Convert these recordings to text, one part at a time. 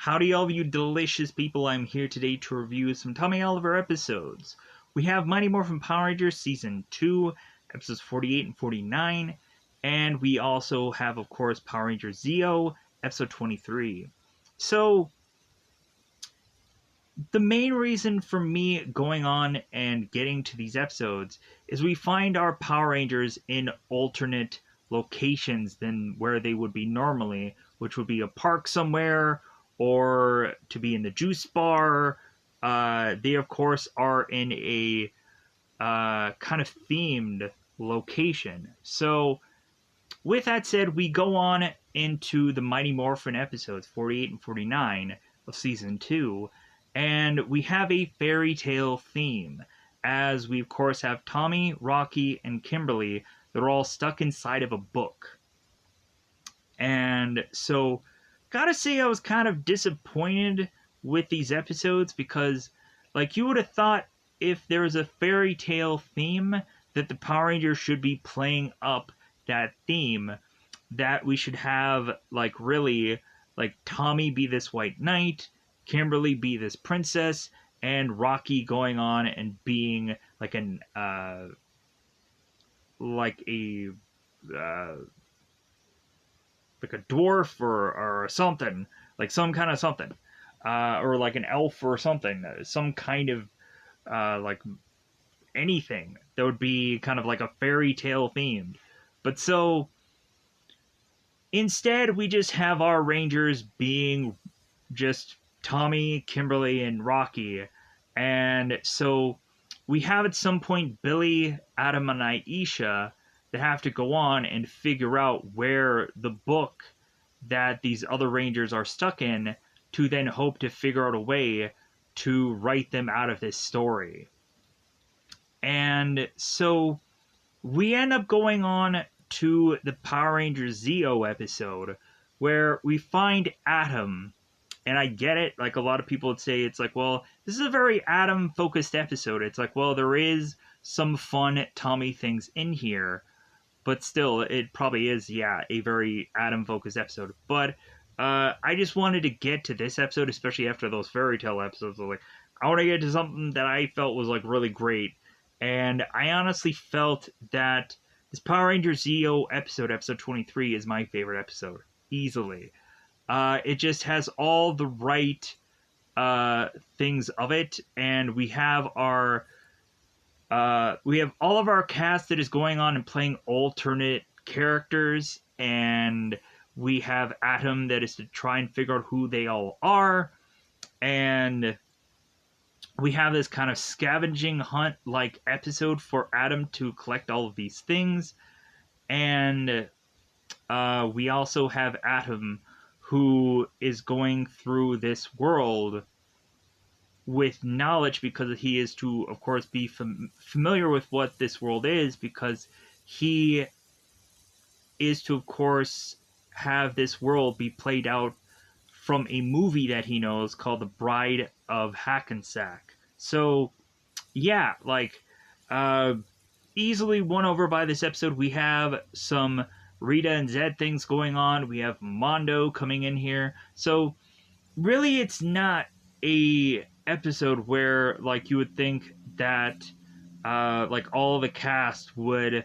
Howdy all of you delicious people, I'm here today to review some Tommy Oliver episodes. We have Mighty Morphin Power Rangers Season 2, episodes 48 and 49, and we also have, of course, Power Rangers Zeo, episode 23. So, the main reason for me going on and getting to these episodes is we find our Power Rangers in alternate locations than where they would be normally, which would be a park somewhere or to be in the juice bar. They, of course, are in a kind of themed location. So, with that said, we go on into the Mighty Morphin episodes 48 and 49 of Season 2, and we have a fairy tale theme, as we, of course, have Tommy, Rocky, and Kimberly. They're all stuck inside of a book. And so, gotta say, I was kind of disappointed with these episodes because, like, you would have thought if there was a fairy tale theme that the Power Rangers should be playing up that theme, that we should have, like, really, like, Tommy be this white knight, Kimberly be this princess, and Rocky going on and being like an like a dwarf or something, like some kind of something, or like an elf or something, some kind of like anything that would be kind of like a fairy tale themed. But so instead, we just have our Rangers being just Tommy, Kimberly, and Rocky. And so we have at some point Billy, Adam, and Aisha that have to go on and figure out where the book that these other Rangers are stuck in, to then hope to figure out a way to write them out of this story. And so we end up going on to the Power Rangers Zeo episode, where we find Adam. And I get it, like a lot of people would say, it's like, well, this is a very Adam-focused episode. It's like, well, there is some fun Tommy things in here, but still, it probably is, yeah, a very Adam-focused episode. But I just wanted to get to this episode, especially after those fairy tale episodes. Like, I want to get to something that I felt was, like, really great. And I honestly felt that this Power Rangers Zeo episode, episode 23, is my favorite episode, easily. It just has all the right things of it, and we have all of our cast that is going on and playing alternate characters, and we have Atom that is to try and figure out who they all are, and we have this kind of scavenging hunt like episode for Atom to collect all of these things, and we also have Atom, who is going through this world with knowledge because he is to, of course, be familiar with what this world is, because he is to, of course, have this world be played out from a movie that he knows called The Bride of Hackensack. So, yeah, like, easily won over by this episode. We have some Rita and Zed things going on. We have Mondo coming in here. So really, it's not a episode where, like, you would think that like all the cast would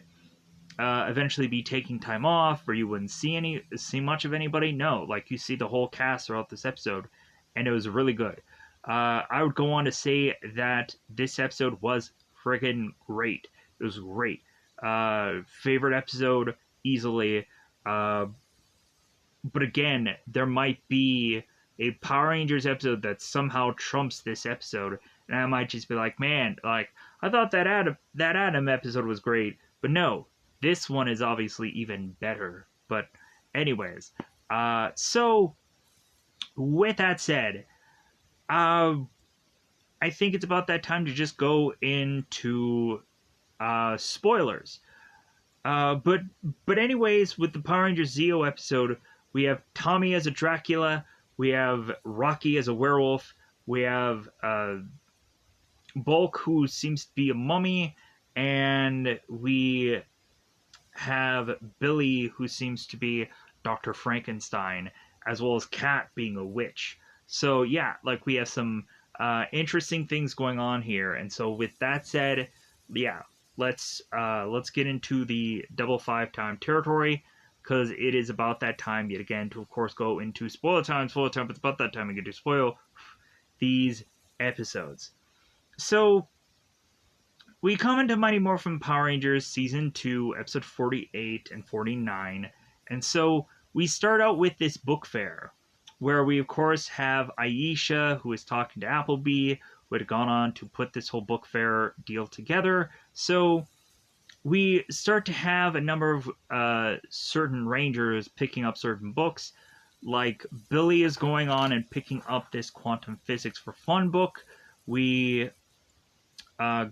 eventually be taking time off, or you wouldn't see much of anybody. No, like, you see the whole cast throughout this episode, and it was really good. I would go on to say that this episode was friggin' great. It was great. Favorite episode easily. But again, there might be a Power Rangers episode that somehow trumps this episode, and I might just be like, man, like, I thought that Adam episode was great, but no, this one is obviously even better. But anyways, so with that said, I think it's about that time to just go into spoilers. But anyways, with the Power Rangers Zeo episode, we have Tommy as a Dracula, we have Rocky as a werewolf, we have Bulk, who seems to be a mummy, and we have Billy, who seems to be Dr. Frankenstein, as well as Kat being a witch. So yeah, like we have some interesting things going on here. And so with that said, yeah, let's get into the double five time territory, because it is about that time yet again to of course go into spoiler time. Spoiler time, but it's about that time we get to spoil these episodes. So we come into Mighty Morphin Power Rangers Season 2, Episode 48 and 49. And so we start out with this book fair, where we, of course, have Aisha, who is talking to Appleby, who had gone on to put this whole book fair deal together. So we start to have a number of certain Rangers picking up certain books. Like Billy is going on and picking up this Quantum Physics for Fun book. We uh,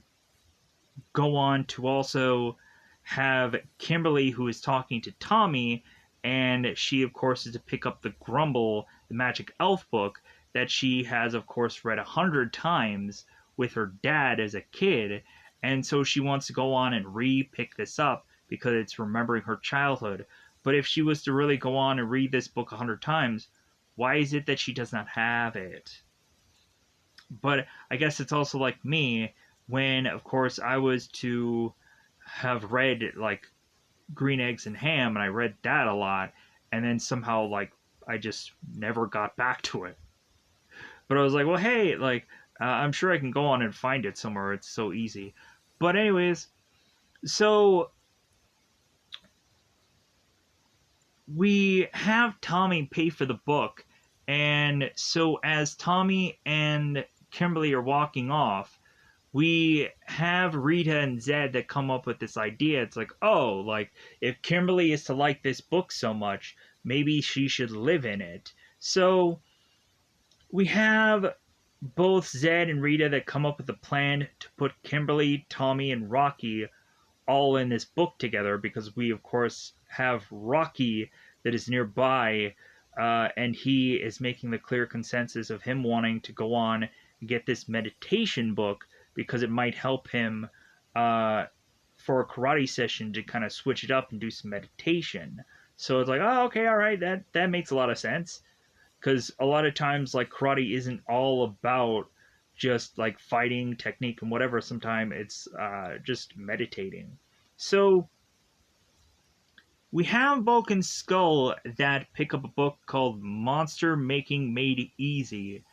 go on to also have Kimberly, who is talking to Tommy, and she, of course, is to pick up the Grumble, the Magic Elf book that she has, of course, read 100 times with her dad as a kid. And so she wants to go on and re-pick this up because it's remembering her childhood. But if she was to really go on and read this book 100 times, why is it that she does not have it? But I guess it's also like me, when, of course, I was to have read, like, Green Eggs and Ham, and I read that a lot, and then somehow, like, I just never got back to it. But I was like, well, hey, like, I'm sure I can go on and find it somewhere. It's so easy. But anyways, so we have Tommy pay for the book, and so as Tommy and Kimberly are walking off, we have Rita and Zed that come up with this idea. It's like, oh, like, if Kimberly is to like this book so much, maybe she should live in it. So we have both Zed and Rita that come up with a plan to put Kimberly, Tommy, and Rocky all in this book together, because we, of course, have Rocky that is nearby, and he is making the clear consensus of him wanting to go on and get this meditation book because it might help him for a karate session to kind of switch it up and do some meditation. So it's like, oh, okay, all right, that makes a lot of sense, because a lot of times, like, karate isn't all about just like fighting technique and whatever. Sometimes it's just meditating. So we have Bulk and Skull that pick up a book called Monster Making Made Easy,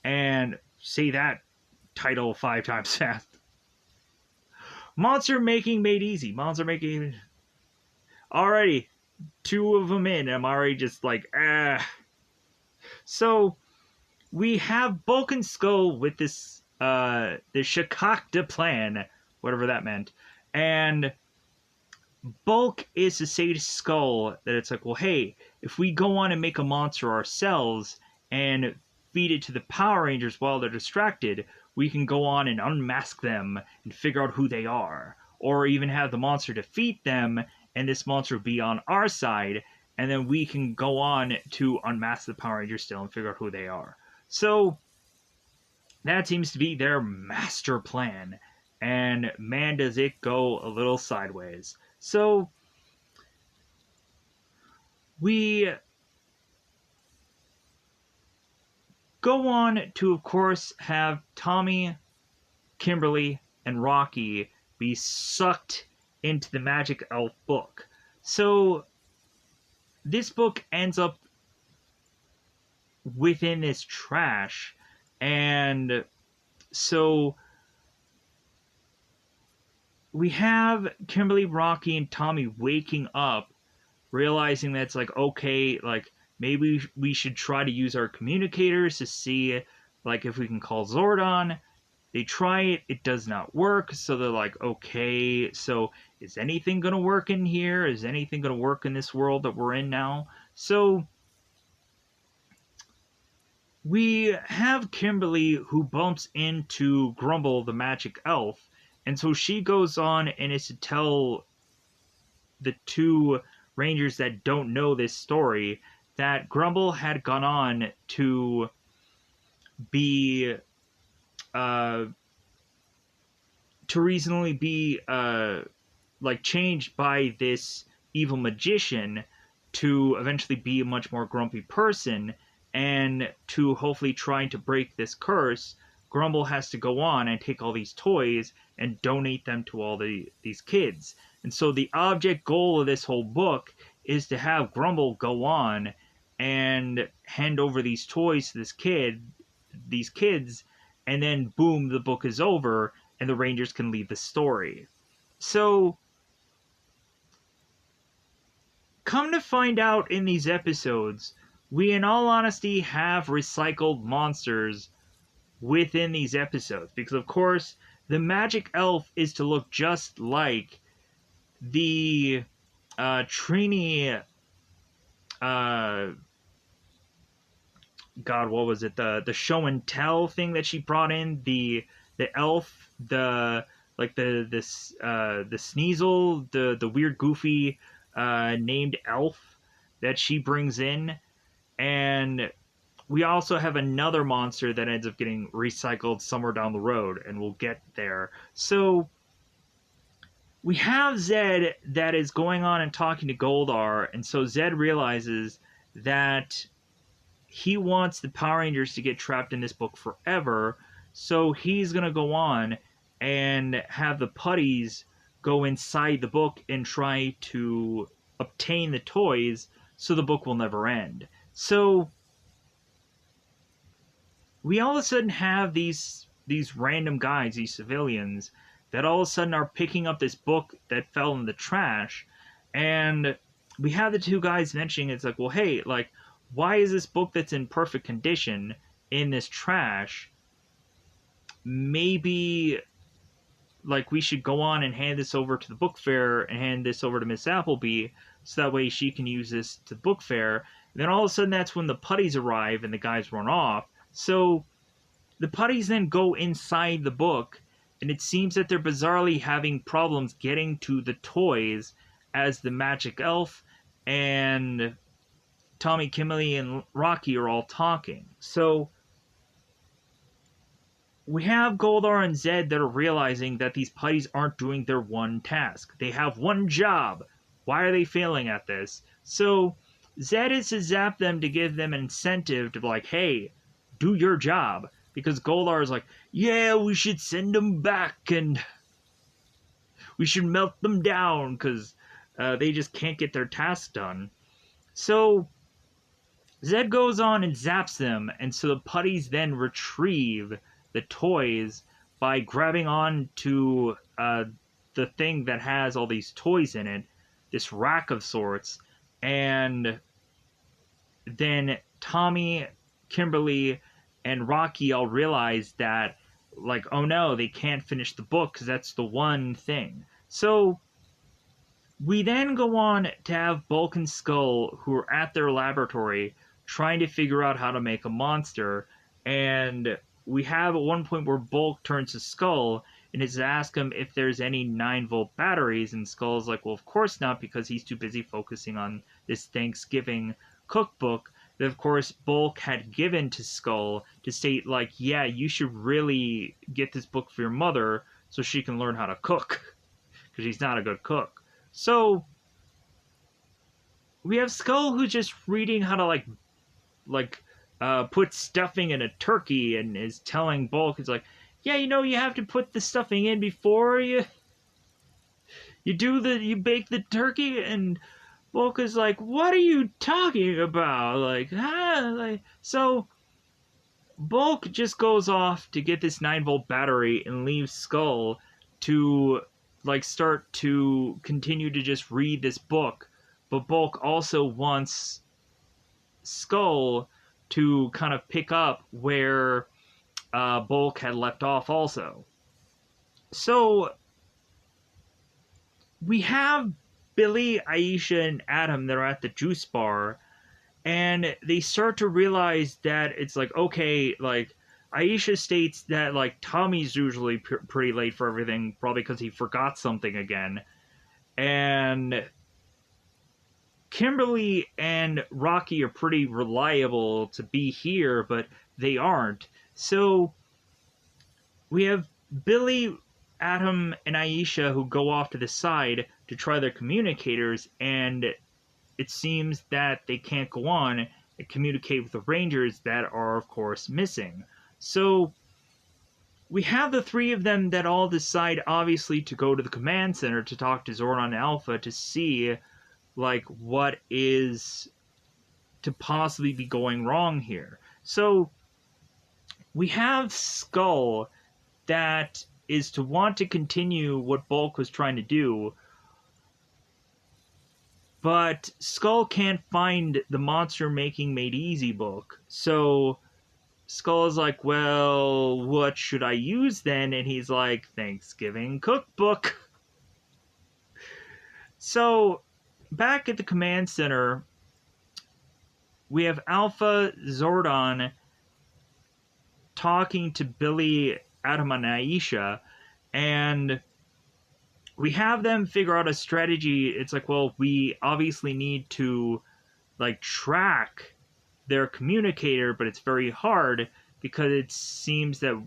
and say that title 5 times fast. Monster Making Made Easy. Monster Making. Alrighty, 2 of them in. I'm already just like, ah. So we have Bulk and Skull with this the Shikakta plan, whatever that meant, and Bulk is to say to Skull that it's like, well, hey, if we go on and make a monster ourselves and feed it to the Power Rangers while they're distracted, we can go on and unmask them and figure out who they are. Or even have the monster defeat them, and this monster be on our side, and then we can go on to unmask the Power Rangers still and figure out who they are. So that seems to be their master plan. And man, does it go a little sideways. So we go on to, of course, have Tommy, Kimberly, and Rocky be sucked into the Magic Elf book. So this book ends up within this trash, and so we have Kimberly, Rocky, and Tommy waking up, realizing that it's like, okay, like, maybe we should try to use our communicators to see, like, if we can call Zordon. They try it, it does not work, so they're like, okay, so is anything gonna work in here? Is anything gonna work in this world that we're in now? So we have Kimberly, who bumps into Grumble, the magic elf, and so she goes on and is to tell the 2 Rangers that don't know this story that Grumble had gone on to be to reasonably be like changed by this evil magician to eventually be a much more grumpy person, And to hopefully trying to break this curse, Grumble has to go on and take all these toys and donate them to all these kids. And so the object goal of this whole book is to have Grumble go on and hand over these toys to these kids, and then boom, the book is over and the Rangers can leave the story. So come to find out in these episodes, we in all honesty have recycled monsters within these episodes, because of course the magic elf is to look just like the Trini God, what was it? The show and tell thing that she brought in, the elf, the Sneasel, the weird goofy named elf that she brings in. And we also have another monster that ends up getting recycled somewhere down the road, and we'll get there. So we have Zed that is going on and talking to Goldar, and so Zed realizes that he wants the Power Rangers to get trapped in this book forever, so he's going to go on and have the putties go inside the book and try to obtain the toys so the book will never end. So we all of a sudden have these random guys, these civilians, that all of a sudden are picking up this book that fell in the trash, and we have the two guys mentioning, it's like, well, hey, like, why is this book that's in perfect condition in this trash? Maybe, like, we should go on and hand this over to the book fair and hand this over to Miss Appleby so that way she can use this to the book fair. And then all of a sudden that's when the putties arrive and the guys run off. So the putties then go inside the book, and it seems that they're bizarrely having problems getting to the toys as the magic elf and Tommy, Kimberly, and Rocky are all talking. So we have Goldar and Zed that are realizing that these putties aren't doing their one task. They have one job. Why are they failing at this? So Zed is to zap them to give them an incentive to be like, hey, do your job. Because Goldar is like, yeah, we should send them back and we should melt them down because they just can't get their task done. So Zed goes on and zaps them, and so the putties then retrieve the toys by grabbing on to the thing that has all these toys in it, this rack of sorts, and then Tommy, Kimberly, and Rocky all realize that, like, oh no, they can't finish the book because that's the one thing. So we then go on to have Bulk and Skull, who are at their laboratory trying to figure out how to make a monster, and we have at one point where Bulk turns to Skull and is to ask him if there's any 9-volt batteries, and Skull's like, well, of course not, because he's too busy focusing on this Thanksgiving cookbook that, of course, Bulk had given to Skull to state, like, yeah, you should really get this book for your mother so she can learn how to cook, because she's not a good cook. So we have Skull who's just reading how to, put stuffing in a turkey, and is telling Bulk, it's like, yeah, you know, you have to put the stuffing in before you bake the turkey. And Bulk is like, what are you talking about? So Bulk just goes off to get this 9-volt battery and leaves Skull to, start to continue to just read this book. But Bulk also wants Skull to kind of pick up where Bulk had left off also. So we have Billy, Aisha, and Adam that are at the juice bar, and they start to realize that it's like, okay, Aisha states that, Tommy's usually pretty late for everything, probably because he forgot something again. And Kimberly and Rocky are pretty reliable to be here, but they aren't. So we have Billy, Adam, and Aisha who go off to the side to try their communicators, and it seems that they can't go on, communicate with the Rangers that are, of course, missing. So we have the three of them that all decide, obviously, to go to the command center to talk to Zordon Alpha to see, like, what is to possibly be going wrong here. So we have Skull that is to want to continue what Bulk was trying to do, but Skull can't find the Monster Making Made Easy book. So Skull is like, well, what should I use then? And he's like, Thanksgiving Cookbook. So back at the command center, we have Alpha Zordon talking to Billy, Adam, and Aisha, and we have them figure out a strategy. It's like, well, we obviously need to, like, track their communicator, but it's very hard because it seems that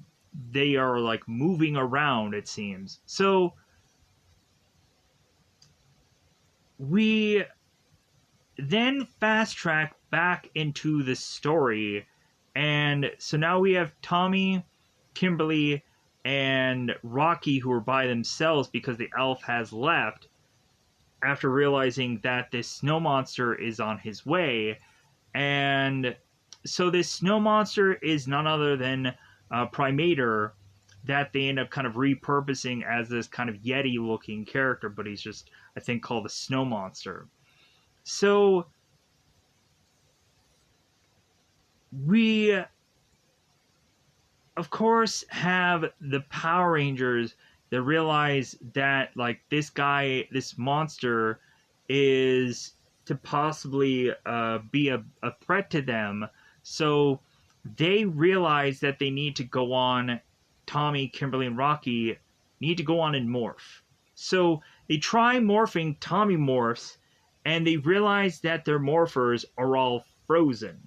they are, like, moving around, it seems. So we then fast track back into the story, and so now we have Tommy, Kimberly, and Rocky, who are by themselves because the elf has left after realizing that this snow monster is on his way. And so this snow monster is none other than Primator, that they end up kind of repurposing as this kind of Yeti looking character, but he's just, I think, called the snow monster. So we, of course, have the Power Rangers that realize that, like, this guy, this monster, is to possibly be a threat to them. So they realize that they need to go on, Tommy, Kimberly, and Rocky need to go on and morph. So they try morphing, Tommy morphs, and they realize that their morphers are all frozen.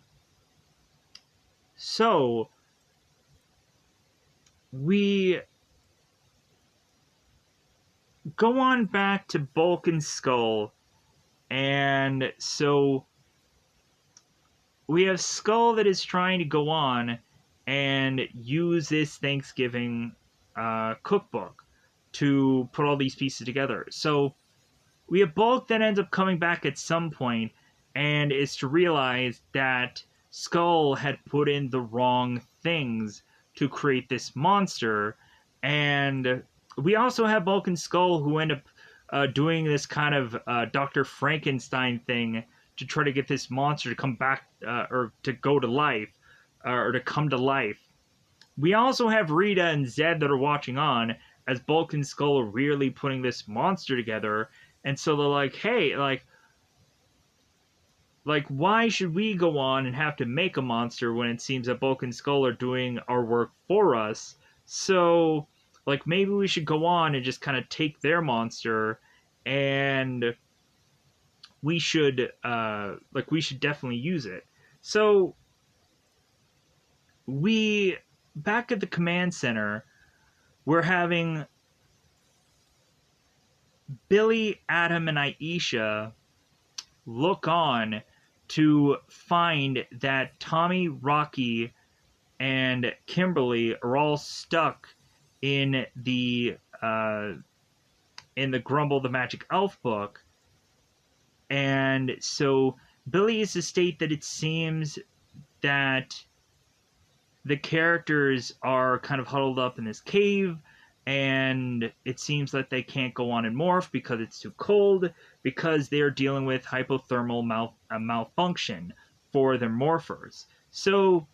So we go on back to Bulk and Skull, and so we have Skull that is trying to go on and use this Thanksgiving cookbook to put all these pieces together. So we have Bulk that ends up coming back at some point and is to realize that Skull had put in the wrong things to create this monster. And we also have Bulk and Skull who end up doing this kind of Dr. Frankenstein thing to try to get this monster to come back, or to go to life, or to come to life. We also have Rita and Zed that are watching on as Bulk and Skull are really putting this monster together. And so they're like, hey, like, why should we go on and have to make a monster when it seems that Bulk and Skull are doing our work for us? So, like, maybe we should go on and just kind of take their monster, and we should definitely use it. So we, back at the command center, we're having Billy, Adam, and Aisha look on to find that Tommy, Rocky, and Kimberly are all stuck in the Grumble the Magic Elf book. And so Billy is to state that it seems that the characters are kind of huddled up in this cave, and it seems that they can't go on and morph because it's too cold, because they're dealing with hypothermal malfunction for their morphers. So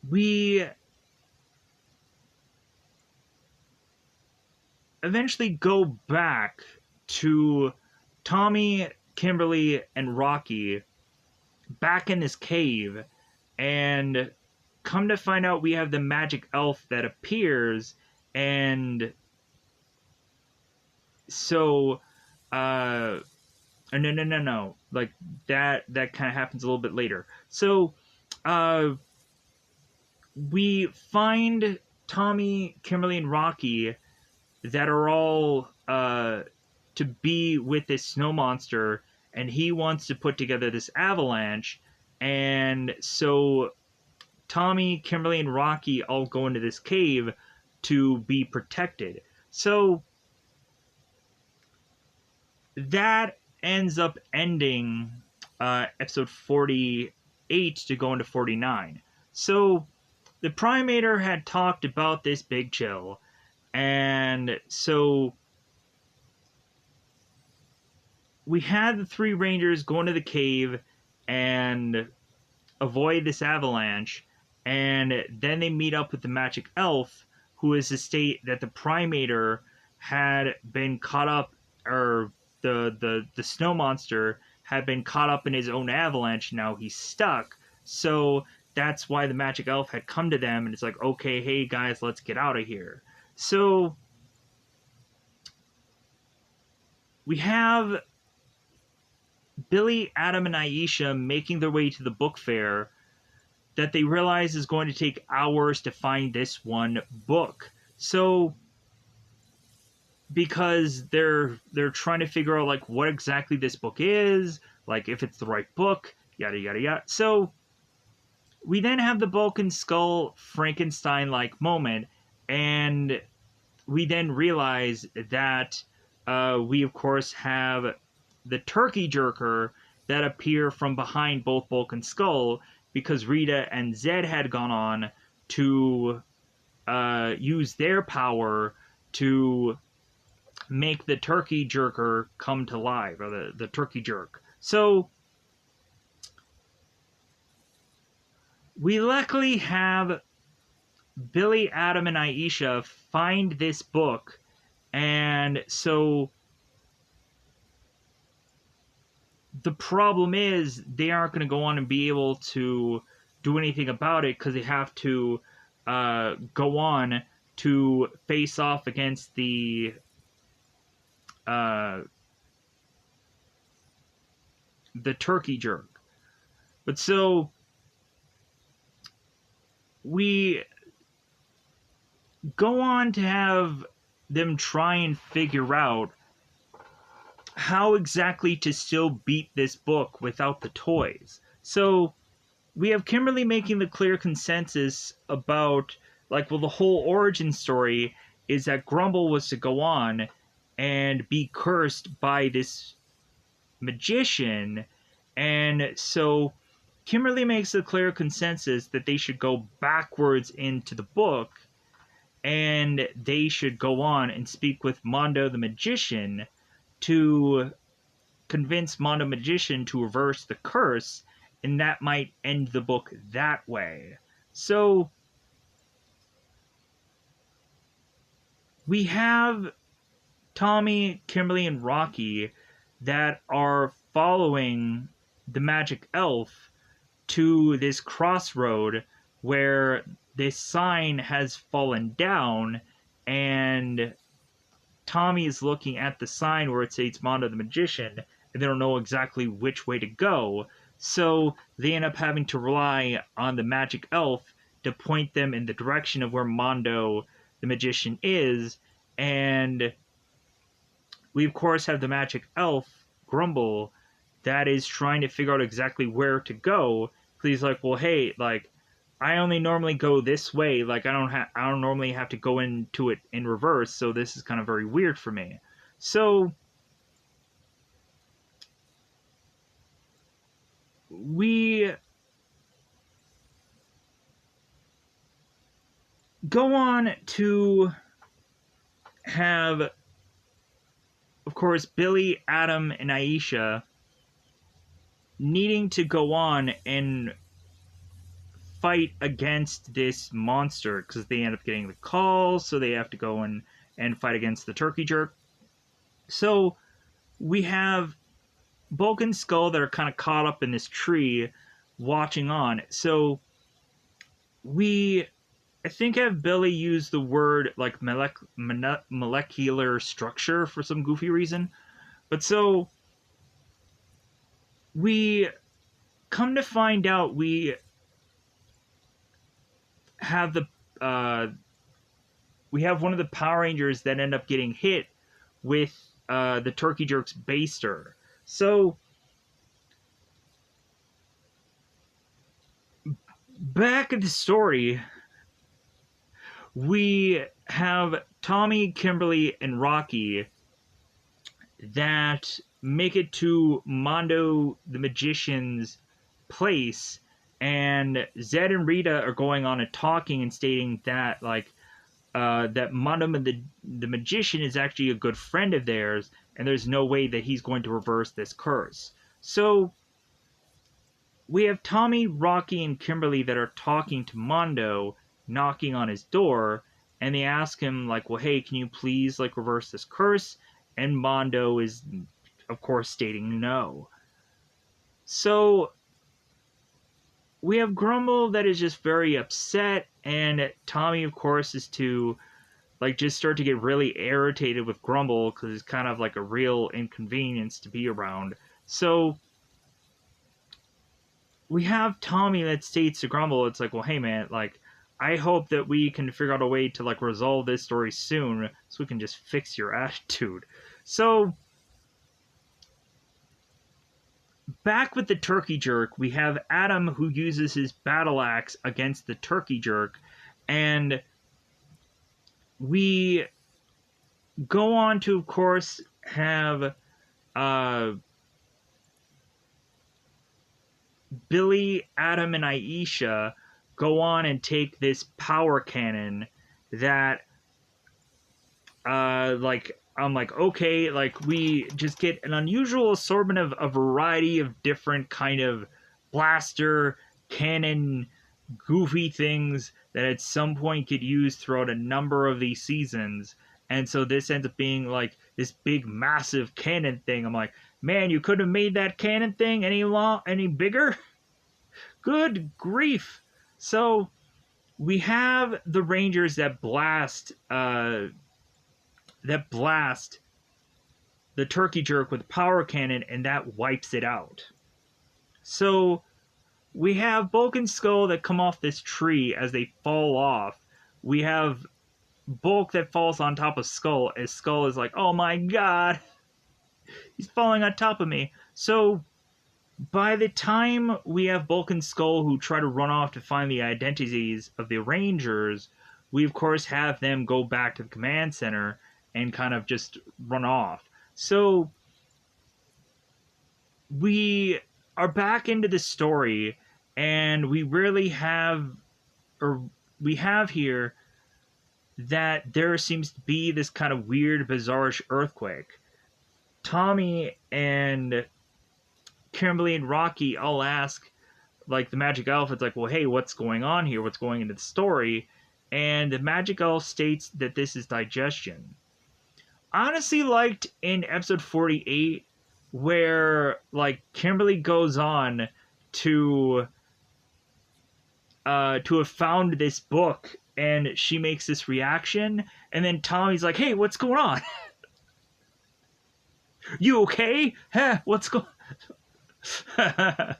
we eventually go back to Tommy, Kimberly, and Rocky back in this cave, and come to find out we have the magic elf that appears, and so no, like that kind of happens a little bit later. So we find Tommy, Kimberly, and Rocky that are all to be with this snow monster, and he wants to put together this avalanche. And so Tommy, Kimberly, and Rocky all go into this cave to be protected. So that ends up ending episode 48 to go into 49. So the Primator had talked about this big chill, and so we had the three Rangers go into the cave and avoid this avalanche, and then they meet up with the magic elf, who is to state that the Primator had been caught up, or the snow monster had been caught up in his own avalanche. Now he's stuck, so that's why the magic elf had come to them, and it's like, okay, hey guys, let's get out of here. So we have Billy, Adam, and Aisha making their way to the book fair that they realize is going to take hours to find this one book. So because they're trying to figure out like what exactly this book is, like if it's the right book, yada yada yada. So we then have the Bulk and Skull Frankenstein like moment, and we then realize that we of course have the turkey jerker that appear from behind both Bulk and Skull, because Rita and Zed had gone on to use their power to make the turkey jerker come to life, or the turkey jerk. So we luckily have Billy, Adam, and Aisha find this book, and so the problem is they aren't going to go on and be able to do anything about it, because they have to go on to face off against the turkey jerk. But so we go on to have them try and figure out how exactly to still beat this book without the toys. So we have Kimberly making the clear consensus about, like, well, the whole origin story is that Grumble was to go on and be cursed by this magician, and so Kimberly makes a clear consensus that they should go backwards into the book, and they should go on and speak with Mondo the Magician to convince Mondo Magician to reverse the curse, and that might end the book that way. So we have Tommy, Kimberly, and Rocky that are following the magic elf to this crossroad where this sign has fallen down, and Tommy is looking at the sign where it says Mondo the Magician, and they don't know exactly which way to go, so they end up having to rely on the magic elf to point them in the direction of where Mondo the Magician is. And we of course have the magic elf, Grumble, that is trying to figure out exactly where to go. He's like, well, hey, like, I only normally go this way. Like, I don't normally have to go into it in reverse, so this is kind of very weird for me. So we go on to have, of course, Billy, Adam, and Aisha needing to go on and fight against this monster, because they end up getting the call, so they have to go and fight against the turkey jerk. So we have Bulk and Skull that are kind of caught up in this tree watching on. So we, I think, have Billy use the word like molecular structure for some goofy reason. But so we come to find out we have we have one of the Power Rangers that end up getting hit with the turkey jerk's baster. So back at the story, we have Tommy, Kimberly, and Rocky that make it to Mondo the Magician's place, and Zed and Rita are going on and talking and stating that that Mondo the Magician is actually a good friend of theirs, and there's no way that he's going to reverse this curse. So we have Tommy, Rocky, and Kimberly that are talking to Mondo, knocking on his door, and they ask him, like, well, hey, can you please, like, reverse this curse? And Mondo is, of course, stating no. So we have Grumble that is just very upset, and Tommy, of course, is to, like, just start to get really irritated with Grumble because it's kind of like a real inconvenience to be around. So we have Tommy that states to Grumble, it's like, well, hey, man, like, I hope that we can figure out a way to, like, resolve this story soon so we can just fix your attitude. So back with the turkey jerk, we have Adam who uses his battle axe against the turkey jerk, and we go on to, of course, have Billy, Adam, and Aisha go on and take this power cannon that I'm like, okay, like, we just get an unusual assortment of a variety of different kind of blaster, cannon, goofy things that at some point get used throughout a number of these seasons. And so this ends up being like this big, massive cannon thing. I'm like, man, you could have made that cannon thing any bigger? Good grief. So we have the Rangers that blast the turkey jerk with a power cannon, and that wipes it out. So we have Bulk and Skull that come off this tree as they fall off. We have Bulk that falls on top of Skull as Skull is like, oh my god, he's falling on top of me. So by the time we have Bulk and Skull who try to run off to find the identities of the Rangers, we of course have them go back to the command center and kind of just run off. So we are back into the story, and we really have, or we have here, that there seems to be this kind of weird, bizarre earthquake. Tommy and Kimberly and Rocky all ask, like, the Magic Elf, it's like, well, hey, what's going on here? What's going into the story? And the Magic Elf states that this is digestion. Honestly liked in episode 48 where, like, Kimberly goes on to have found this book, and she makes this reaction, and then Tommy's like, hey, what's going on? You okay? Huh, what's going I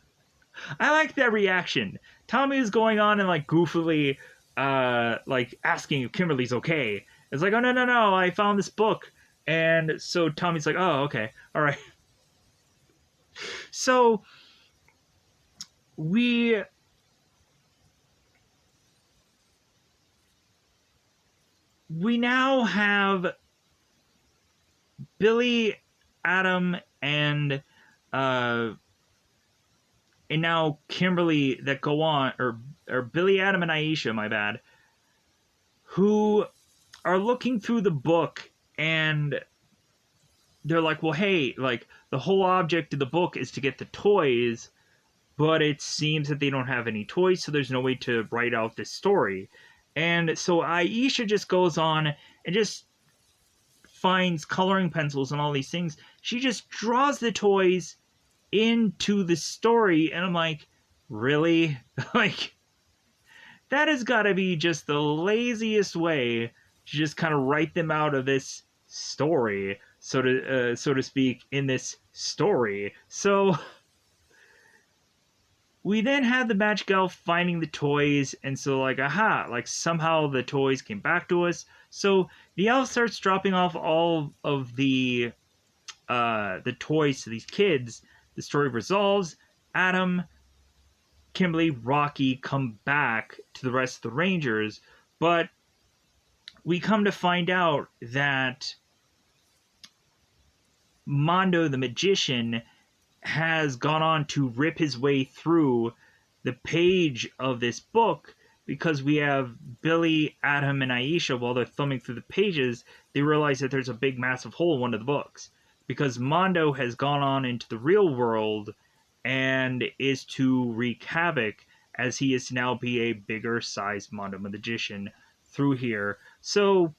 like that reaction. Tommy is going on and, like, goofily like, asking if Kimberly's okay. It's like, oh, no, I found this book. And so Tommy's like, oh, okay, all right. So we now have Billy, Adam, and now Kimberly that go on, or Billy, Adam, and Aisha, my bad, who are looking through the book, and they're like, well, hey, like, the whole object of the book is to get the toys, but it seems that they don't have any toys, so there's no way to write out this story. And so Aisha just goes on and just finds coloring pencils and all these things. She just draws the toys into the story, and I'm like, really? Like, that has got to be just the laziest way to just kind of write them out of this story, so to speak, in this story. So we then had the Magic Elf finding the toys, and so, like, aha, like, somehow the toys came back to us. So the elf starts dropping off all of the toys to these kids. The story resolves. Adam Kimberly, Rocky come back to the rest of the Rangers, but we come to find out that Mondo the magician has gone on to rip his way through the page of this book, because we have Billy, Adam, and Aisha, while they're thumbing through the pages, they realize that there's a big massive hole in one of the books, because Mondo has gone on into the real world and is to wreak havoc, as he is to now be a bigger sized Mondo magician through here. So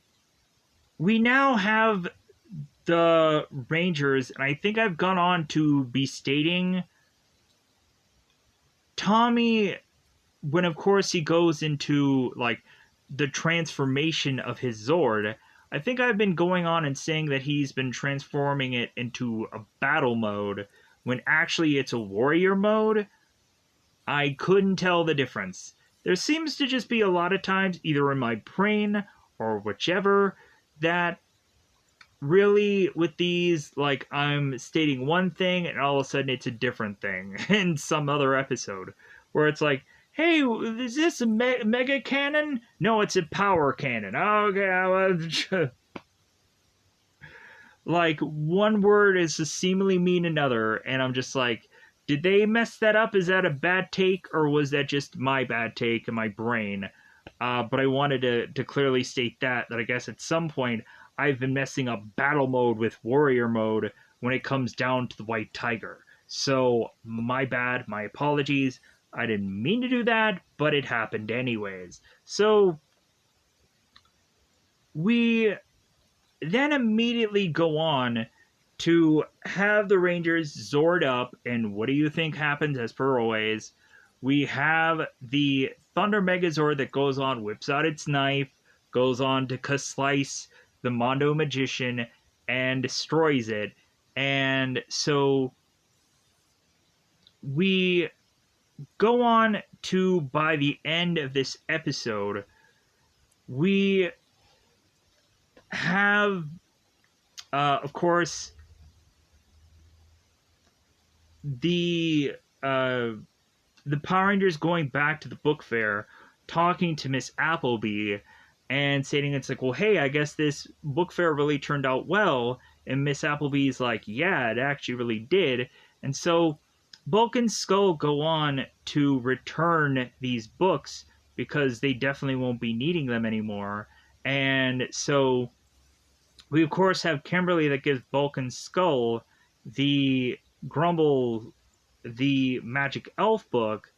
we now have the Rangers, and I think I've gone on to be stating Tommy, when of course he goes into like the transformation of his Zord. I think I've been going on and saying that he's been transforming it into a battle mode, when actually it's a warrior mode. I couldn't tell the difference. There seems to just be a lot of times, either in my brain or whichever, that really with these, like, I'm stating one thing and all of a sudden it's a different thing in some other episode, where it's like, hey, is this a mega cannon? No, it's a power cannon. Okay, like, one word is to seemingly mean another, and I'm just like, did they mess that up? Is that a bad take, or was that just my bad take in my brain? But I wanted to clearly state that I guess at some point I've been messing up battle mode with warrior mode when it comes down to the White Tiger. So, my bad, my apologies. I didn't mean to do that, but it happened anyways. So, we then immediately go on to have the Rangers Zord up, and what do you think happens as per always? We have the Thunder Megazord that goes on, whips out its knife, goes on to slice the Mondo Magician, and destroys it. And so we go on to, by the end of this episode, we have, of course, the Power Rangers going back to the book fair, talking to Miss Appleby, and stating it's like, well, hey, I guess this book fair really turned out well. And Miss Appleby's like, yeah, it actually really did. And so Bulk and Skull go on to return these books, because they definitely won't be needing them anymore. And so we, of course, have Kimberly that gives Bulk and Skull the Grumble, the Magic Elf book.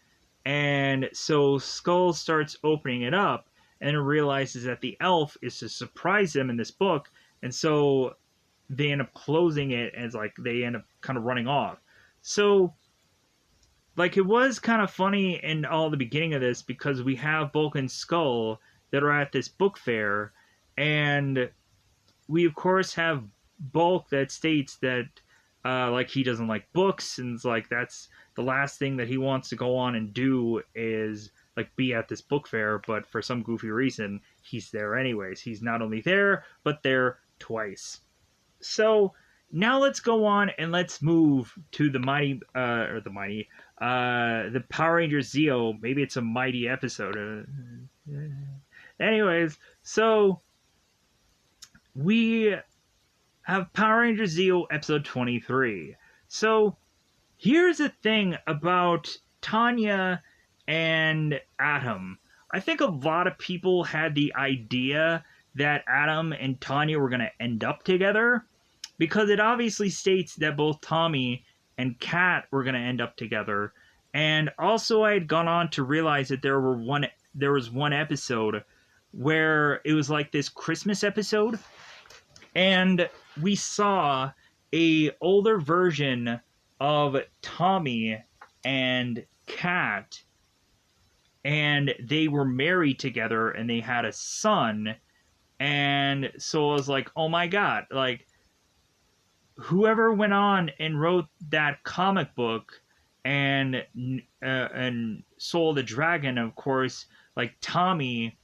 And so Skull starts opening it up and realizes that the elf is to surprise them in this book. And so they end up closing it, and it's like they end up kind of running off. So, like, it was kind of funny in all the beginning of this, because we have Bulk and Skull that are at this book fair, and we of course have Bulk that states that like, he doesn't like books, and it's like that's the last thing that he wants to go on and do is like be at this book fair. But for some goofy reason, he's there anyways. He's not only there, but there twice. So now let's go on and let's move to the the Power Rangers Zeo. Maybe it's a mighty episode. Anyways, so we have Power Rangers Zeo episode 23. So here's the thing about Tanya and Atom. I think a lot of people had the idea that Atom and Tanya were going to end up together, because it obviously states that both Tommy and Kat were going to end up together. And also I had gone on to realize that there was one episode where it was like this Christmas episode, and we saw a older version of Tommy and Kat, and they were married together and they had a son. And so I was like, oh my god, like, whoever went on and wrote that comic book and Soul of the Dragon, of course, like, Tommy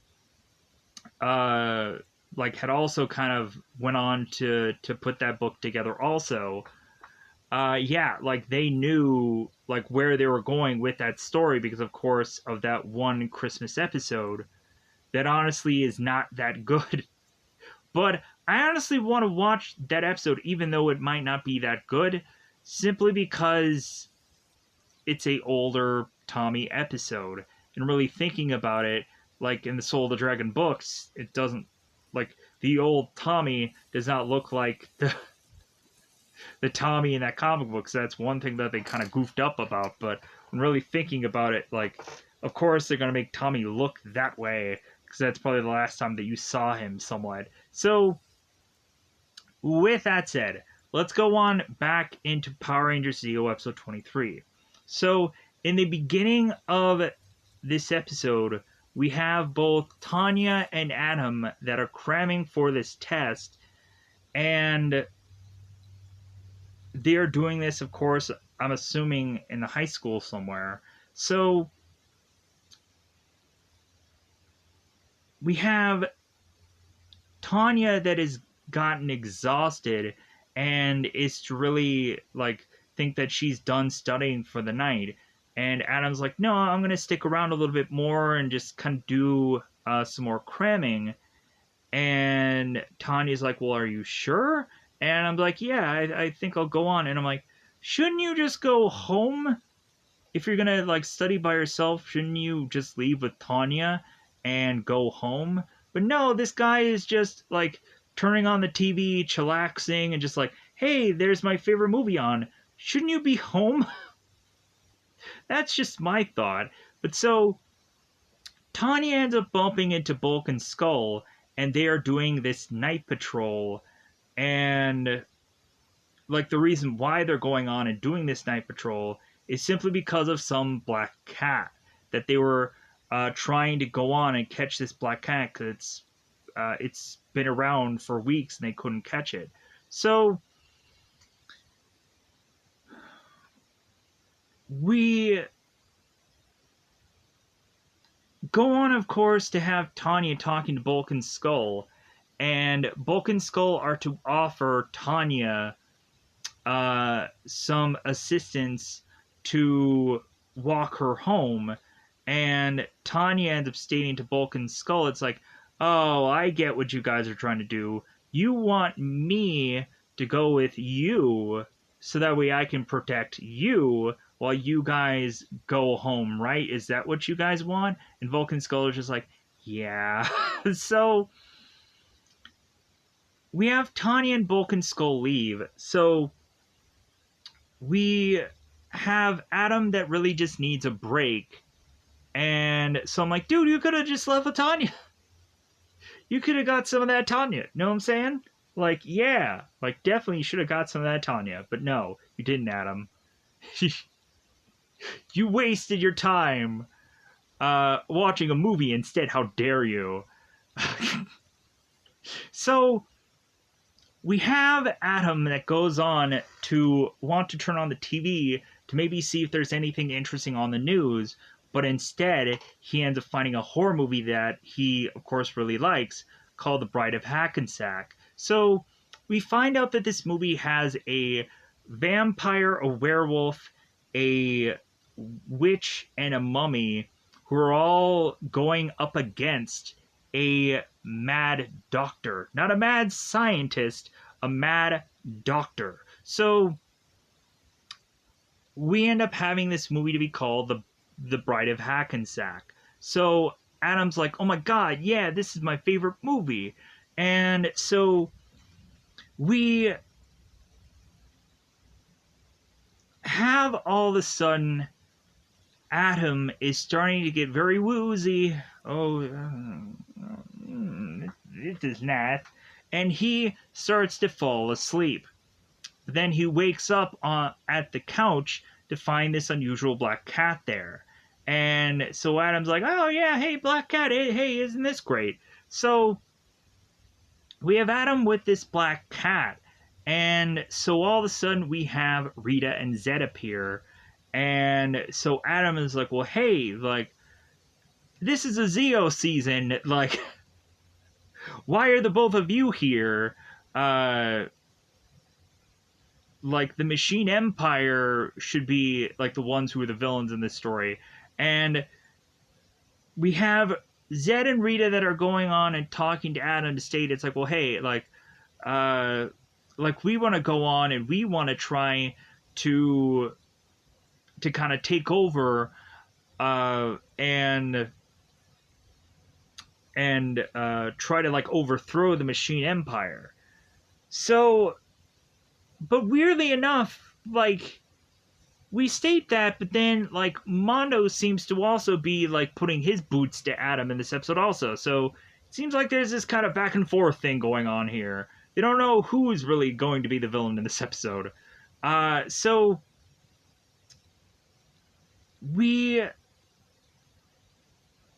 like had also kind of went on to put that book together also. yeah, like they knew like where they were going with that story because of course of that one Christmas episode that honestly is not that good. But I honestly want to watch that episode even though it might not be that good simply because it's a older Tommy episode. And really thinking about it, like in the Soul of the Dragon books, it doesn't like the old Tommy does not look like the Tommy in that comic book. So that's one thing that they kind of goofed up about. But when really thinking about it, like, of course they're gonna make Tommy look that way because that's probably the last time that you saw him somewhat. So with that said, let's go on back into Power Rangers Zeo episode 23. So in the beginning of this episode, we have both Tanya and Adam that are cramming for this test, and they're doing this, of course, I'm assuming in the high school somewhere. So we have Tanya that has gotten exhausted and is really like think that she's done studying for the night. And Adam's like, no, I'm going to stick around a little bit more and just kind of do some more cramming. And Tanya's like, well, are you sure? And I'm like, yeah, I think I'll go on. And I'm like, shouldn't you just go home? If you're gonna like study by yourself, shouldn't you just leave with Tanya and go home? But no, this guy is just like turning on the TV, chillaxing, and just like, hey, there's my favorite movie on. Shouldn't you be home? That's just my thought. But so Tanya ends up bumping into Bulk and Skull, and they are doing this night patrol. And like the reason why they're going on and doing this night patrol is simply because of some black cat that they were trying to go on and catch this black cat because it's been around for weeks and they couldn't catch it. So we go on, of course, to have Tanya talking to Bulk and Skull, and Bulk and Skull are to offer Tanya some assistance to walk her home. And Tanya ends up stating to Bulk and Skull, it's like, oh, I get what you guys are trying to do. You want me to go with you so that way I can protect you while you guys go home, right? Is that what you guys want? And Bulk and Skull are just like, yeah. So we have Tanya and Bulk and Skull leave. So we have Adam that really just needs a break. And so I'm like, dude, you could have just left with Tanya. You could have got some of that Tanya. Know what I'm saying? Like, yeah. Like, definitely you should have got some of that Tanya. But no, you didn't, Adam. You wasted your time watching a movie instead. How dare you? So we have Adam that goes on to want to turn on the TV to maybe see if there's anything interesting on the news, but instead he ends up finding a horror movie that he, of course, really likes called The Bride of Hackensack. So we find out that this movie has a vampire, a werewolf, a witch, and a mummy who are all going up against a mad doctor. Not a mad scientist, a mad doctor. So we end up having this movie to be called The Bride of Hackensack. So Adam's like, oh my god, yeah, this is my favorite movie. And so we have all of a sudden Adam is starting to get very woozy. Oh, this is nice. And he starts to fall asleep. Then he wakes up at the couch to find this unusual black cat there. And so Adam's like, oh yeah, hey, black cat, hey, isn't this great? So we have Adam with this black cat. And so all of a sudden we have Rita and Zed appear. And so Adam is like, well, hey, like, this is a Zeo season. Like, why are the both of you here? like the Machine Empire should be like the ones who are the villains in this story. And we have Zed and Rita that are going on and talking to Adam to state it's like, well, hey, uh like we want to go on and we want to try to kind of take over and try to like overthrow the Machine Empire. So, but weirdly enough, like we state that, but then like Mondo seems to also be like putting his boots to Adam in this episode also. So it seems like there's this kind of back and forth thing going on here. They don't know who's really going to be the villain in this episode. So we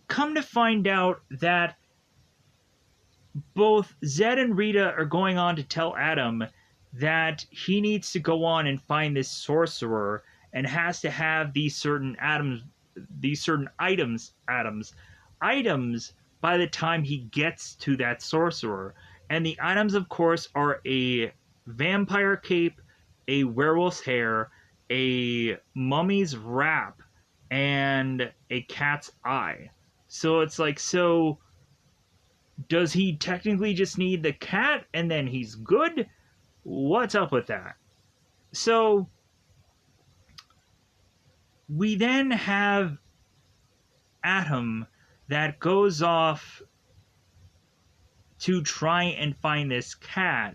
come to find out that both Zed and Rita are going on to tell Adam that he needs to go on and find this sorcerer and has to have these certain items by the time he gets to that sorcerer. And the items, of course, are a vampire cape, a werewolf's hair, a mummy's wrap, and a cat's eye. So it's like, so does he technically just need the cat and then he's good? What's up with that? So we then have Atom that goes off to try and find this cat,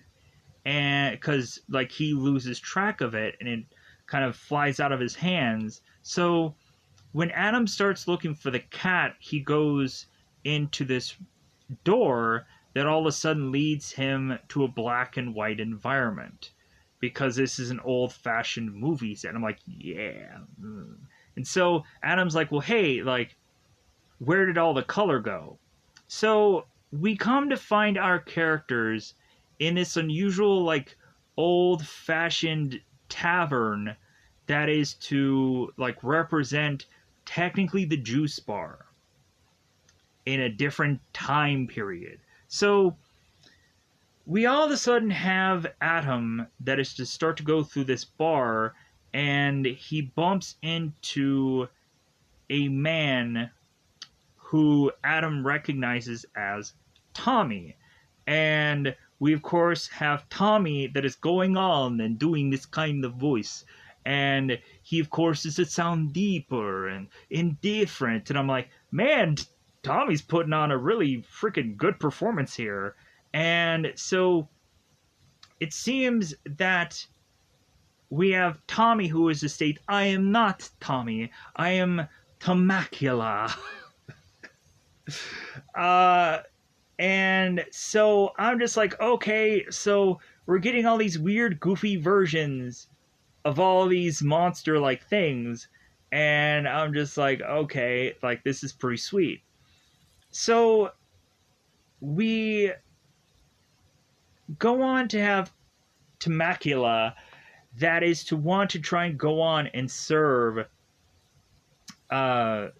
and because like he loses track of it and it kind of flies out of his hands. So when Adam starts looking for the cat, he goes into this door that all of a sudden leads him to a black and white environment, because this is an old-fashioned movie set. I'm like, yeah. And so Adam's like, well, hey, like, where did all the color go? So we come to find our characters in this unusual, like, old-fashioned tavern that is to, like, represent technically the juice bar in a different time period. So we all of a sudden have Atom that is to start to go through this bar, and he bumps into a man who Atom recognizes as Tommy. And we, of course, have Tommy that is going on and doing this kind of voice. And he, of course, is to sound deeper and indifferent. And I'm like, man, Tommy's putting on a really freaking good performance here. And so it seems that we have Tommy who is to state, I am not Tommy, I am Tomacula. And so I'm just like, okay, so we're getting all these weird, goofy versions of all these monster-like things, and I'm just like, okay, like, this is pretty sweet. So we go on to have Temacula that is to want to try and go on and serve Adam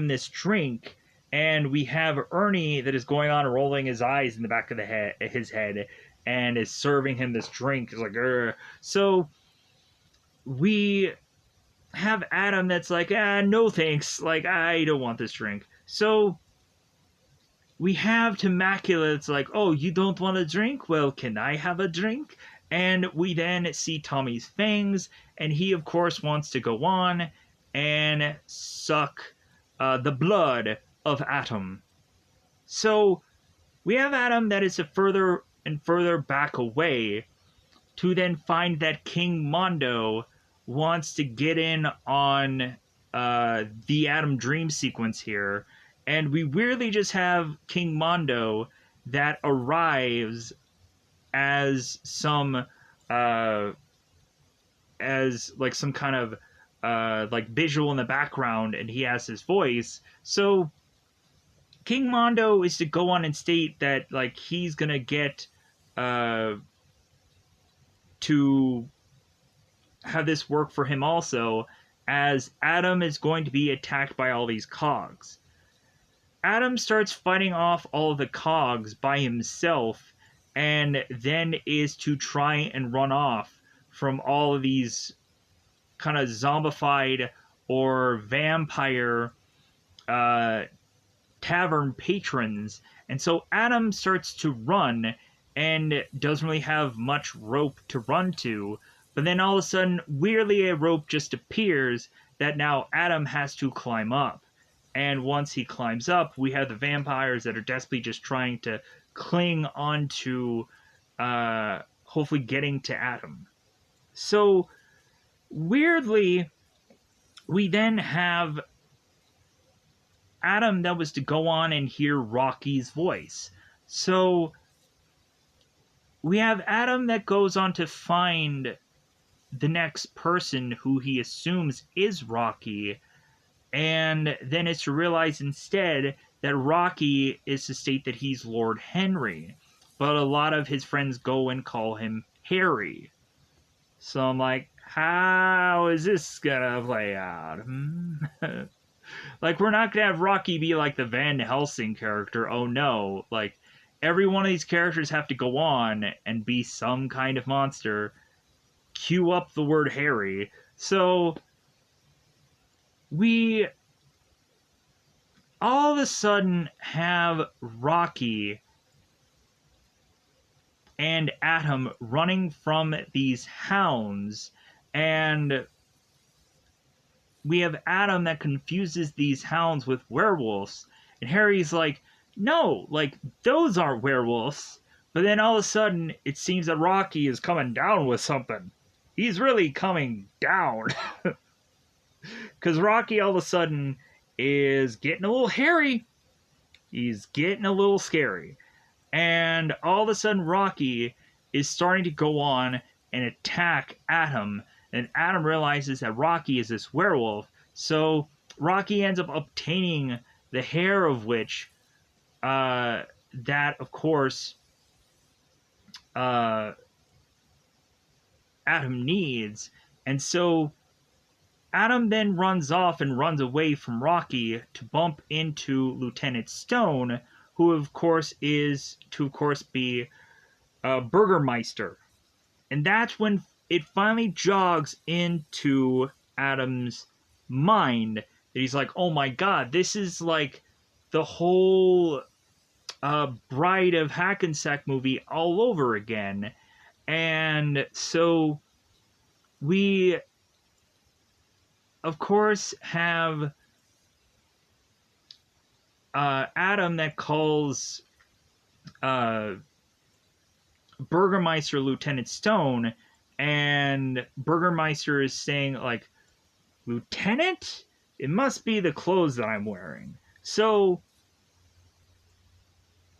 this drink, and we have Ernie that is going on and rolling his eyes in the back of his head and is serving him this drink. It's like, Urgh. So we have Adam that's like, no thanks, like, I don't want this drink. So we have Temacula that's like, oh, you don't want a drink? Well, can I have a drink? And we then see Tommy's fangs, and he, of course, wants to go on and suck the blood of Atom. So we have Adam that is to further and further back away to then find that King Mondo wants to get in on the Adam Dream sequence here. And we weirdly just have King Mondo that arrives as some as like some kind of like visual in the background, and he has his voice. So King Mondo is to go on and state that like he's gonna get to have this work for him also, as Adam is going to be attacked by all these cogs. Adam starts fighting off all of the cogs by himself, and then is to try and run off from all of these kind of zombified or vampire uh, tavern patrons. And so Adam starts to run and doesn't really have much rope to run to. But then all of a sudden, weirdly, a rope just appears that now Adam has to climb up. And once he climbs up, we have the vampires that are desperately just trying to cling onto, hopefully getting to Adam. So, weirdly, we then have Adam that was to go on and hear Rocky's voice. So we have Adam that goes on to find the next person who he assumes is Rocky, and then it's to realize instead that Rocky is to state that he's Lord Henry, but a lot of his friends go and call him Harry. So I'm like, how is this gonna play out? Like, we're not gonna have Rocky be like the Van Helsing character. Oh no. Like, every one of these characters have to go on and be some kind of monster. Cue up the word Harry. So, we all of a sudden have Rocky and Adam running from these hounds, and we have Adam that confuses these hounds with werewolves, and Harry's like, no, like, those aren't werewolves. But then all of a sudden, it seems that Rocky is coming down with something. He's really coming down. Because Rocky all of a sudden is getting a little hairy. He's getting a little scary. And all of a sudden, Rocky is starting to go on and attack Adam. And Adam realizes that Rocky is this werewolf. So Rocky ends up obtaining the hair of which, that, of course, Adam needs. And so Adam then runs off and runs away from Rocky to bump into Lieutenant Stone, who of course is to, of course, be Burgermeister. And that's when it finally jogs into Adam's mind that he's like, oh my god, this is like the whole Bride of Hackensack movie all over again. And so we, of course, have Adam that calls Burgermeister Lieutenant Stone, and Burgermeister is saying, like, Lieutenant? It must be the clothes that I'm wearing. So,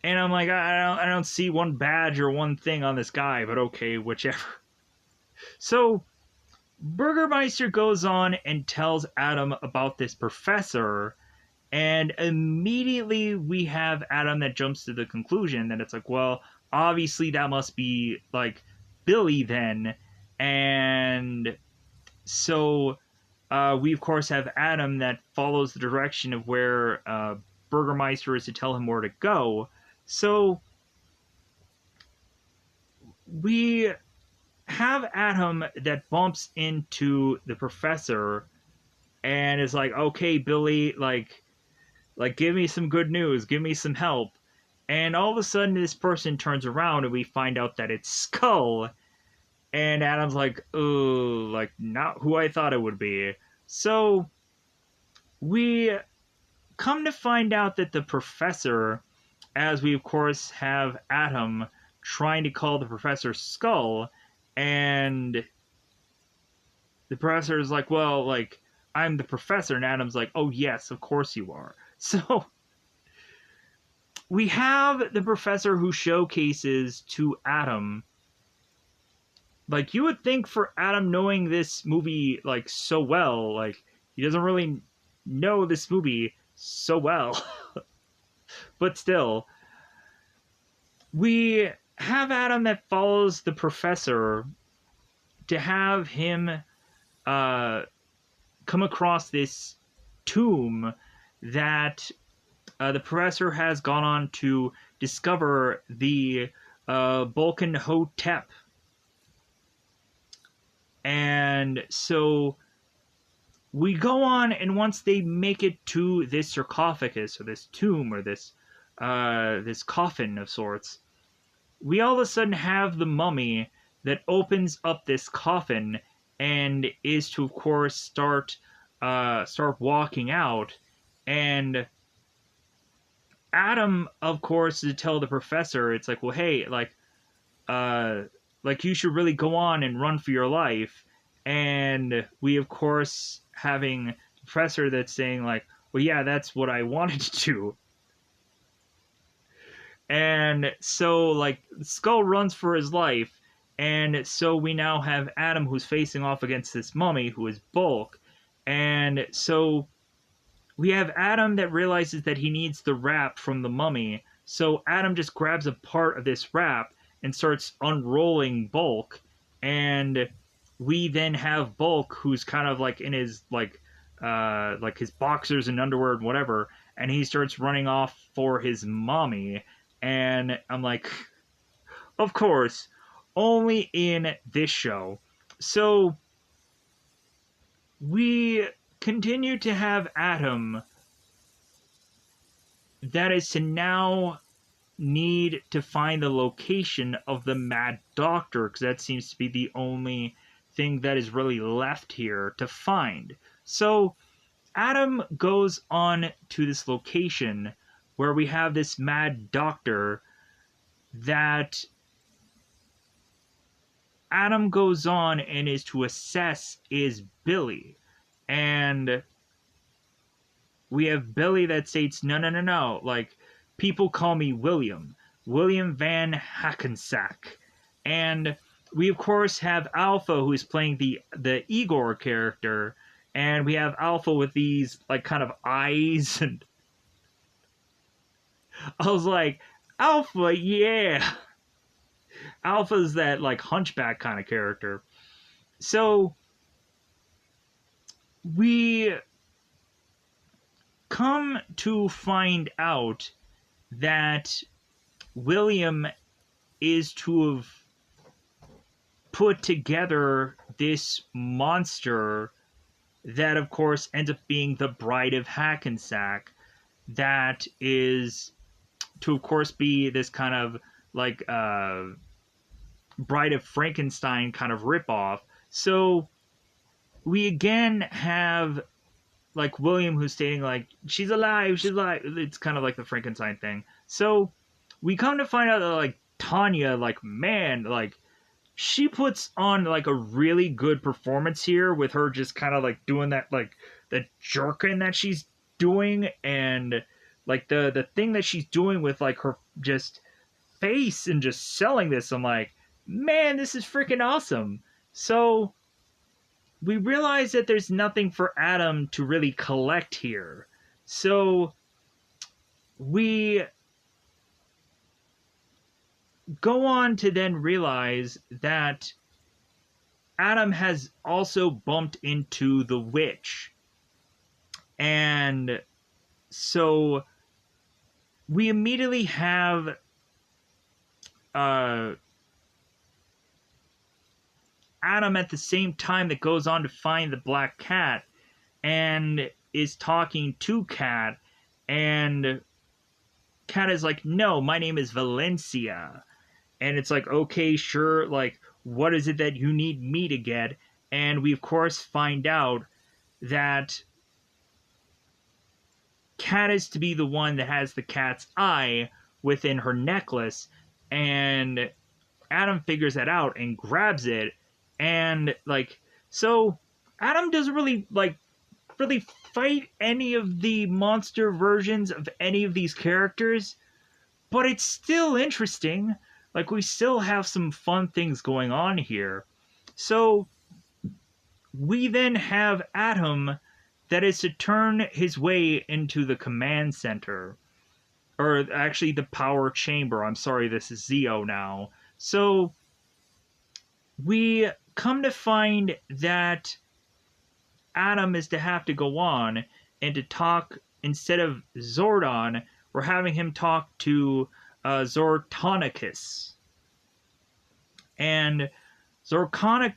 and I'm like, I don't see one badge or one thing on this guy, but okay, whichever. So, Burgermeister goes on and tells Adam about this professor, and immediately we have Adam that jumps to the conclusion that it's like, well, obviously that must be, like, Billy then. And so we, of course, have Adam that follows the direction of where Burgermeister is to tell him where to go. So we have Adam that bumps into the professor and is like, okay, Billy, like give me some good news, give me some help. And all of a sudden this person turns around and we find out that it's Skull. And Adam's like, oh, like, not who I thought it would be. So we come to find out that the professor, as we of course have Adam trying to call the professor Skull, and the professor is like, well, like, I'm the professor, and Adam's like, oh yes, of course you are. So we have the professor who showcases to Adam, like, you would think for Adam knowing this movie, like, so well, like, he doesn't really know this movie so well. But still, we have Adam that follows the professor to have him come across this tomb that the professor has gone on to discover the Balkan Hotep. And so we go on, and once they make it to this sarcophagus or this tomb or this coffin of sorts, we all of a sudden have the mummy that opens up this coffin and is to, of course, start walking out. And Adam, of course, to tell the professor, it's like, well, hey, uh, like you should really go on and run for your life. And we, of course, having the professor that's saying like, well, yeah, that's what I wanted to do. And so, like, Skull runs for his life, and so we now have Adam who's facing off against this mummy who is Bulk. And so we have Adam that realizes that he needs the wrap from the mummy. So Adam just grabs a part of this wrap and starts unrolling Bulk. And we then have Bulk who's kind of like in his like his boxers and underwear and whatever, and he starts running off for his mommy. And I'm like, of course, only in this show. So we continue to have Adam that is to now need to find the location of the Mad Doctor, because that seems to be the only thing that is really left here to find. So Adam goes on to this location where we have this Mad Doctor that Adam goes on and is to assess is Billy. And we have Billy that states, no, like, people call me William Van Hackensack. And we, of course, have Alpha, who is playing the Igor character, and we have Alpha with these, like, kind of eyes, and I was like, Alpha, yeah! Alpha's that, like, hunchback kind of character. So we come to find out that William is to have put together this monster that, of course, ends up being the Bride of Hackensack, that is to, of course, be this kind of like Bride of Frankenstein kind of ripoff. So we again have like William who's stating like, she's alive. It's kind of like the Frankenstein thing. So we come to find out that like Tanya, like, man, like, she puts on like a really good performance here with her just kind of like doing that, like the jerking that she's doing, and like the thing that she's doing with like her just face and just selling this. I'm like, man, this is freaking awesome. So we realize that there's nothing for Adam to really collect here. So we go on to then realize that Adam has also bumped into the witch. And so we immediately have Adam at the same time that goes on to find the black cat and is talking to Cat, and Cat is like, no, my name is Valencia. And it's like, okay, sure, like, what is it that you need me to get? And we, of course, find out that Cat is to be the one that has the cat's eye within her necklace, and Adam figures that out and grabs it, and, like, so Adam doesn't really fight any of the monster versions of any of these characters, but it's still interesting. Like, we still have some fun things going on here. So we then have Adam that is to turn his way into the command center. Or actually the power chamber. I'm sorry, this is Zeo now. So we come to find that Adam is to have to go on and to talk, instead of Zordon, we're having him talk to Zortonicus. And Zortonicus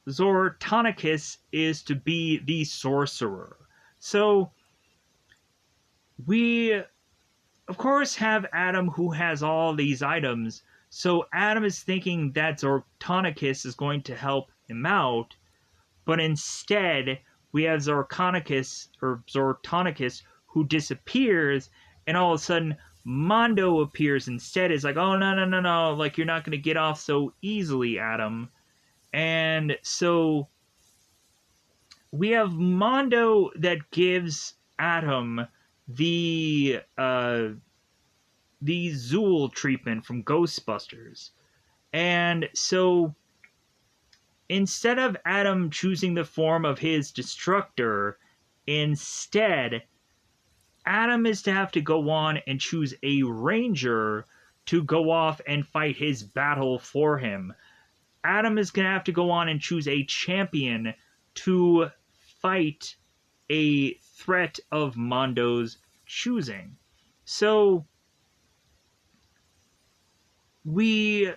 Zortonicus is to be the sorcerer. So we, of course, have Adam who has all these items. So Adam is thinking that Zortonicus is going to help him out, but instead we have Zortonicus who disappears, and all of a sudden Mondo appears instead. Is like, oh, no, no, no, no, like, you're not going to get off so easily, Adam. And so we have Mondo that gives Adam the Zool treatment from Ghostbusters. And so instead of Adam choosing the form of his destructor, instead Adam is to have to go on and choose a ranger to go off and fight his battle for him. Adam is going to have to go on and choose a champion to fight a threat of Mondo's choosing. So we,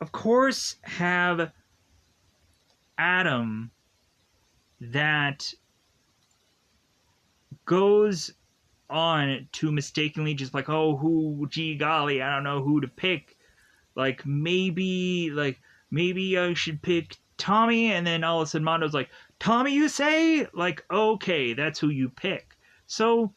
of course, have Adam that goes on to mistakenly just like, oh, gee golly, I don't know who to pick. Like, maybe I should pick Tommy, and then all of a sudden Mondo's like, Tommy, you say? Like, okay, that's who you pick. So,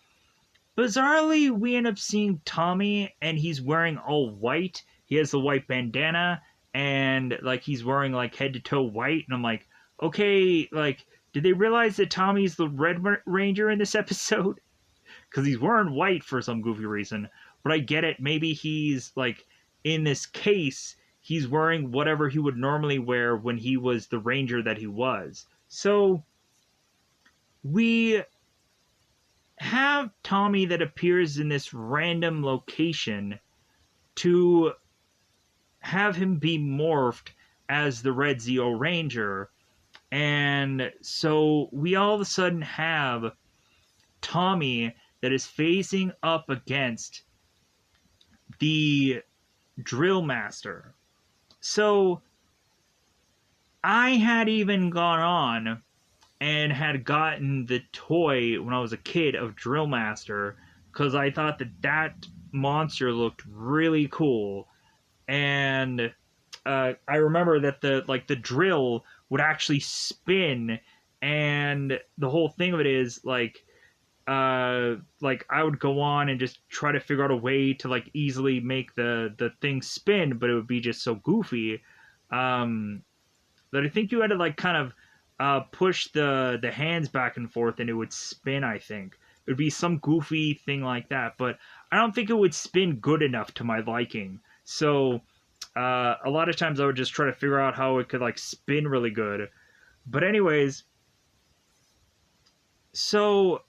bizarrely, we end up seeing Tommy, and he's wearing all white. He has the white bandana, and, like, he's wearing, like, head-to-toe white, and I'm like, okay, like, did they realize that Tommy's the Red Ranger in this episode? Because he's wearing white for some goofy reason. But I get it, maybe he's, like, in this case, he's wearing whatever he would normally wear when he was the ranger that he was. So, we have Tommy that appears in this random location to have him be morphed as the Red Zeo Ranger. And so we all of a sudden have Tommy that is facing up against the Drill Master. So I had even gone on and had gotten the toy when I was a kid of Drill Master because I thought that monster looked really cool. And I remember that the drill would actually spin, and the whole thing of it is like I would go on and just try to figure out a way to like easily make the thing spin, but it would be just so goofy that I think you had to like kind of push the hands back and forth and it would spin. I think it would be some goofy thing like that, but I don't think it would spin good enough to my liking. So a lot of times I would just try to figure out how it could like spin really good. But anyways, so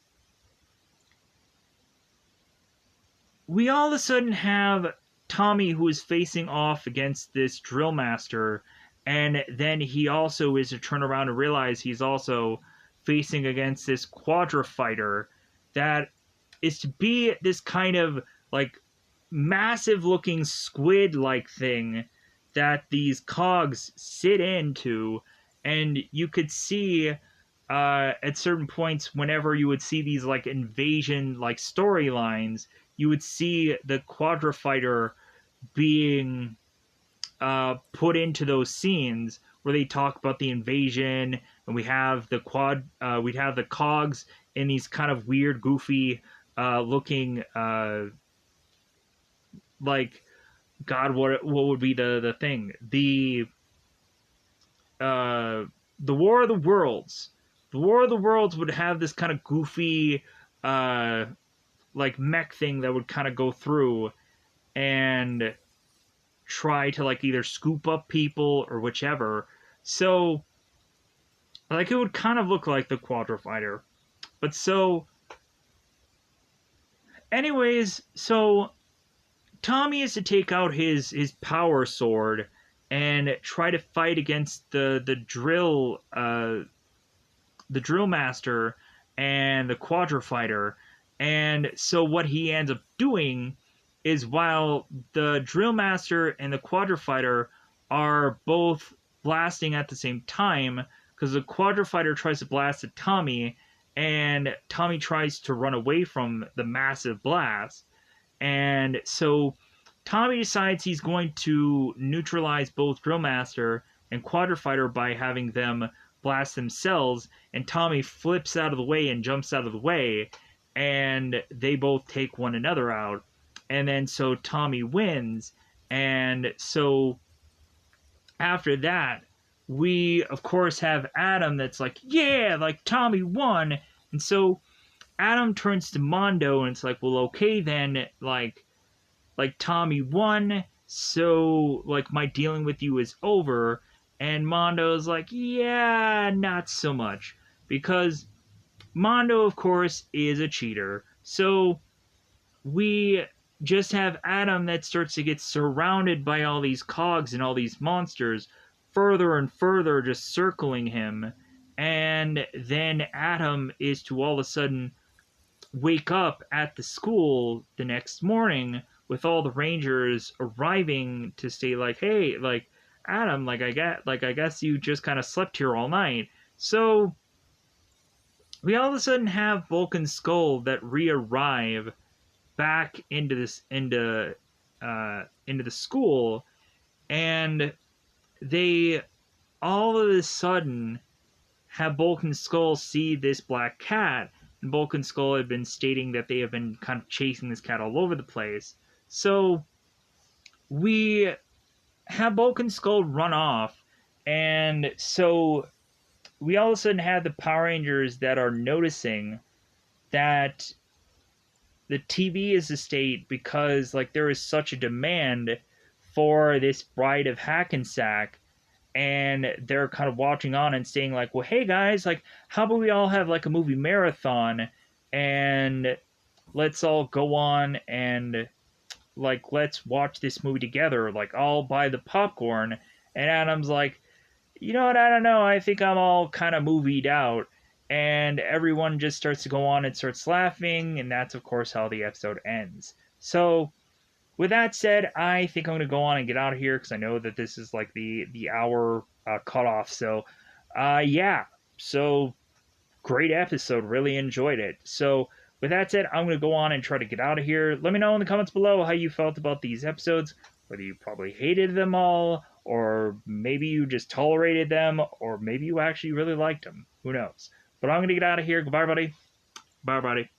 we all of a sudden have Tommy who is facing off against this drill master, and then he also is to turn around and realize he's also facing against this quadra fighter that is to be this kind of like massive looking squid like thing that these cogs sit into, and you could see at certain points whenever you would see these like invasion like storylines, you would see the quadra fighter being put into those scenes where they talk about the invasion, and we have the we'd have the cogs in these kind of weird, goofy looking like, God, what would be the thing? The War of the Worlds. The War of the Worlds would have this kind of goofy like mech thing that would kind of go through and try to like either scoop up people or whichever. So like it would kind of look like the Quadra Fighter. But so anyways, so Tommy is to take out his power sword and try to fight against the drill master and the quadra fighter. And so what he ends up doing is, while the drill master and the quadra fighter are both blasting at the same time because the quadrifighter tries to blast at Tommy, and Tommy tries to run away from the massive blast. And so Tommy decides he's going to neutralize both Drillmaster and Quadrifighter by having them blast themselves, and Tommy flips out of the way and jumps out of the way, and they both take one another out. And then so Tommy wins, and so after that, we of course have Adam that's like, yeah, like Tommy won. And so Adam turns to Mondo and it's like, well, okay then, like Tommy won, so like my dealing with you is over. And Mondo's like, yeah, not so much, because Mondo, of course, is a cheater. So we just have Adam that starts to get surrounded by all these cogs and all these monsters, further and further just circling him. And then Adam is to all of a sudden wake up at the school the next morning with all the Rangers arriving to say like, hey, like Adam, like I guess you just kind of slept here all night. So we all of a sudden have Bulk and Skull that re-arrive back into the school, and they all of a sudden have Bulk and Skull see this black cat. And Bulk and Skull had been stating that they have been kind of chasing this cat all over the place. So we have Bulk and Skull run off, and so we all of a sudden have the Power Rangers that are noticing that the TV is a state because like there is such a demand for this Bride of Hackensack, and they're kind of watching on and saying like, well, hey guys, like how about we all have like a movie marathon and let's all go on and like let's watch this movie together, like I'll buy the popcorn. And Adam's like, you know what, I don't know, I think I'm all kind of movied out. And everyone just starts to go on and starts laughing, and that's of course how the episode ends. So with that said, I think I'm going to go on and get out of here because I know that this is like the hour cutoff. So yeah, so great episode, really enjoyed it. So with that said, I'm going to go on and try to get out of here. Let me know in the comments below how you felt about these episodes, whether you probably hated them all, or maybe you just tolerated them, or maybe you actually really liked them. Who knows? But I'm going to get out of here. Goodbye, everybody. Bye, everybody.